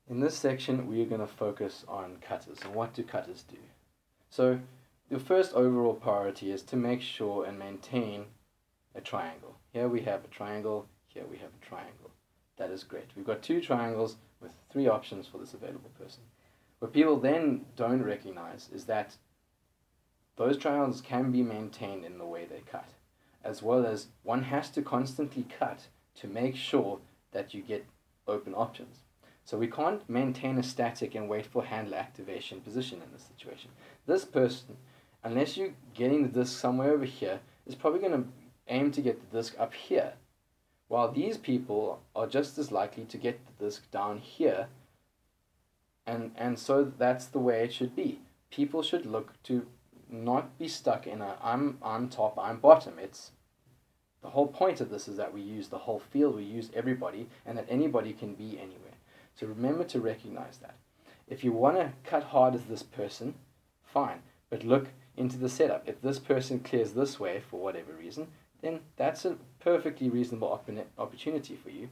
In this section, we're going to focus on cutters and what do cutters do. So your first overall priority is to make sure and maintain a triangle. Here we have a triangle, here we have a triangle. That is great. We've got two triangles with three options for this available person. What people then don't recognize is that those triangles can be maintained in the way they cut, as well as one has to constantly cut to make sure that you get open options. So we can't maintain a static and wait for handler activation position in this situation. This person, unless you're getting the disk somewhere over here, is probably going to aim to get the disk up here, while these people are just as likely to get the disk down here, and so that's the way it should be. People should look to not be stuck in a I'm top, I'm bottom. It's the whole point of this is that we use the whole field, we use everybody, and that anybody can be anywhere. So remember to recognize that. If you want to cut hard as this person, fine, but look into the setup. If this person clears this way for whatever reason, then that's a perfectly reasonable opportunity for you.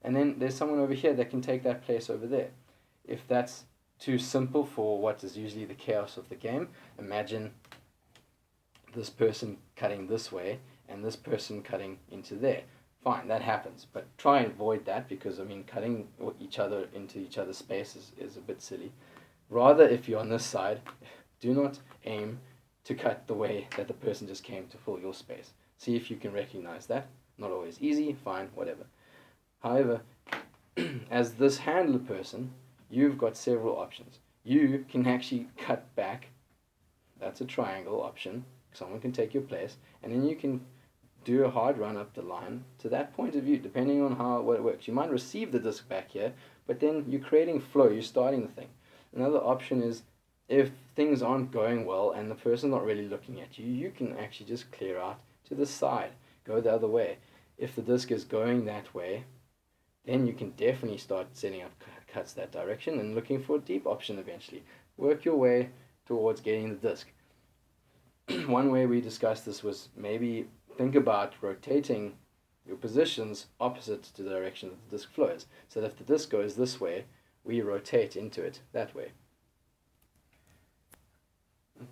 And then there's someone over here that can take that place over there. If that's too simple for what is usually the chaos of the game, imagine this person cutting this way and this person cutting into there. Fine, that happens, but try and avoid that because, I mean, cutting each other into each other's space is a bit silly. Rather, if you're on this side, do not aim to cut the way that the person just came to fill your space. See if you can recognize that. Not always easy, fine, whatever. However, as this handler person, you've got several options. You can actually cut back. That's a triangle option. Someone can take your place, and then you can do a hard run up the line to that point of view, depending on what it works. You might receive the disc back here, but then you're creating flow, you're starting the thing. Another option is if things aren't going well and the person's not really looking at you, you can actually just clear out to the side, go the other way. If the disc is going that way, then you can definitely start setting up cuts that direction and looking for a deep option eventually. Work your way towards getting the disc. One way we discussed this was maybe think about rotating your positions opposite to the direction that the disc flows. So that if the disc goes this way, we rotate into it that way.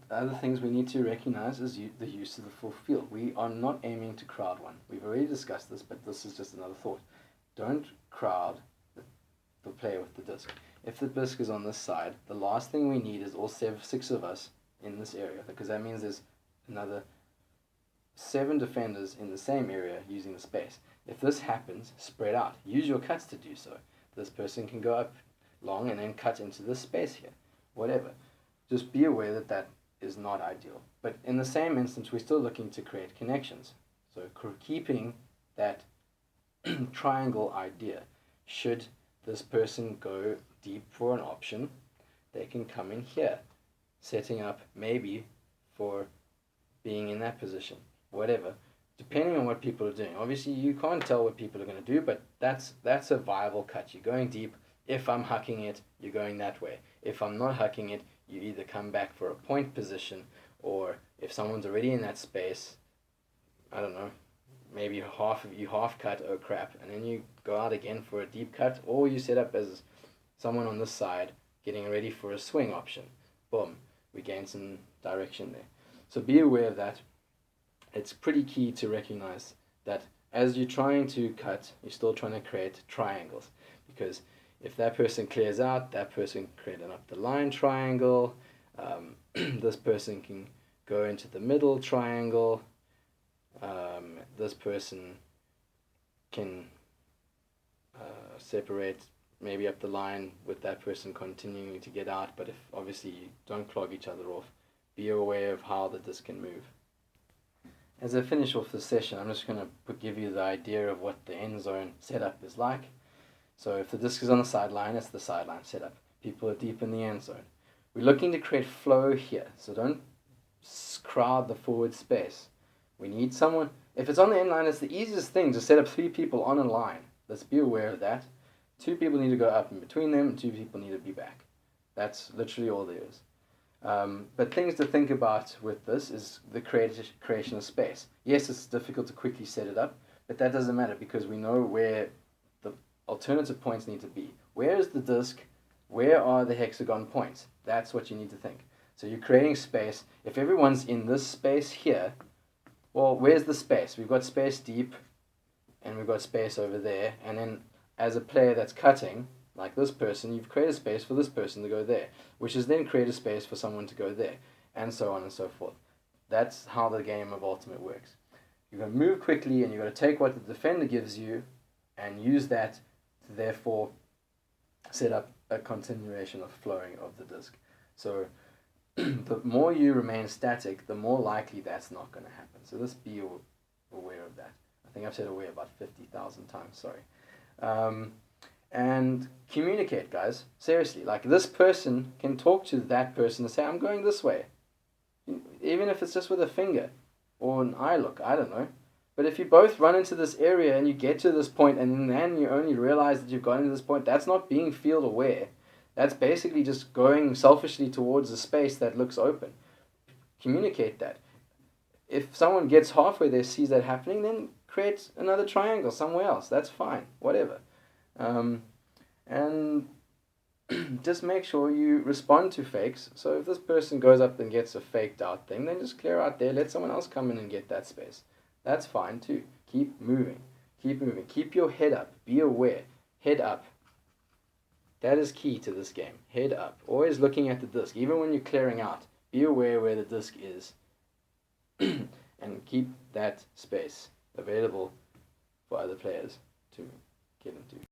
Other things we need to recognize is the use of the full field. We are not aiming to crowd one. We've already discussed this, but this is just another thought. Don't crowd the player with the disc. If the disc is on this side, the last thing we need is all six of us in this area, because that means there's another 7 defenders in the same area using the space. If this happens, spread out. Use your cuts to do so. This person can go up long and then cut into this space here. Whatever. Just be aware that that is not ideal. But in the same instance, we're still looking to create connections. So keeping that triangle idea. Should this person go deep for an option, they can come in here, setting up maybe for being in that position, whatever, depending on what people are doing. Obviously, you can't tell what people are going to do, but that's a viable cut. You're going deep. If I'm hucking it, you're going that way. If I'm not hucking it, you either come back for a point position, or if someone's already in that space, I don't know, maybe half cut, oh crap, and then you go out again for a deep cut, or you set up as someone on this side getting ready for a swing option. Boom, we gain some direction there. So be aware of that. It's pretty key to recognize that as you're trying to cut, you're still trying to create triangles, because if that person clears out, that person can create an up the line triangle. This person can go into the middle triangle. This person can separate maybe up the line with that person continuing to get out, but if obviously you don't clog each other off, be aware of how the disc can move. As I finish off the session, I'm just going to give you the idea of what the end zone setup is like. So if the disc is on the sideline, it's the sideline setup. People are deep in the end zone. We're looking to create flow here, so don't crowd the forward space. We need someone. If it's on the end line, it's the easiest thing to set up 3 people on a line. Let's be aware of that. 2 people need to go up in between them, and 2 people need to be back. That's literally all there is. But things to think about with this is the creation of space. Yes, it's difficult to quickly set it up, but that doesn't matter because we know where the alternative points need to be. Where is the disc Where are the hexagon points? That's what you need to think. So you're creating space. If everyone's in this space here, well, where's the space? We've got space deep, and we've got space over there. And then as a player that's cutting, like this person, you've created space for this person to go there, which is then create a space for someone to go there, and so on and so forth. That's how the game of Ultimate works. You're going to move quickly, and you're going to take what the defender gives you and use that to therefore set up a continuation of flowing of the disc. So the more you remain static, the more likely that's not going to happen. So just be aware of that. I think I've said aware about 50,000 times, sorry. And communicate, guys. Seriously, like this person can talk to that person and say, I'm going this way. Even if it's just with a finger or an eye look, I don't know. But if you both run into this area and you get to this point and then you only realize that you've gotten to this point, that's not being field aware. That's basically just going selfishly towards a space that looks open. Communicate that. If someone gets halfway there, sees that happening, then create another triangle somewhere else. That's fine. Whatever. And just make sure you respond to fakes. So if this person goes up and gets a faked out thing, then just clear out there. Let someone else come in and get that space. That's fine too. Keep moving. Keep moving. Keep your head up. Be aware. Head up. That is key to this game. Head up. Always looking at the disc. Even when you're clearing out, be aware where the disc is. And keep that space available for other players to get into.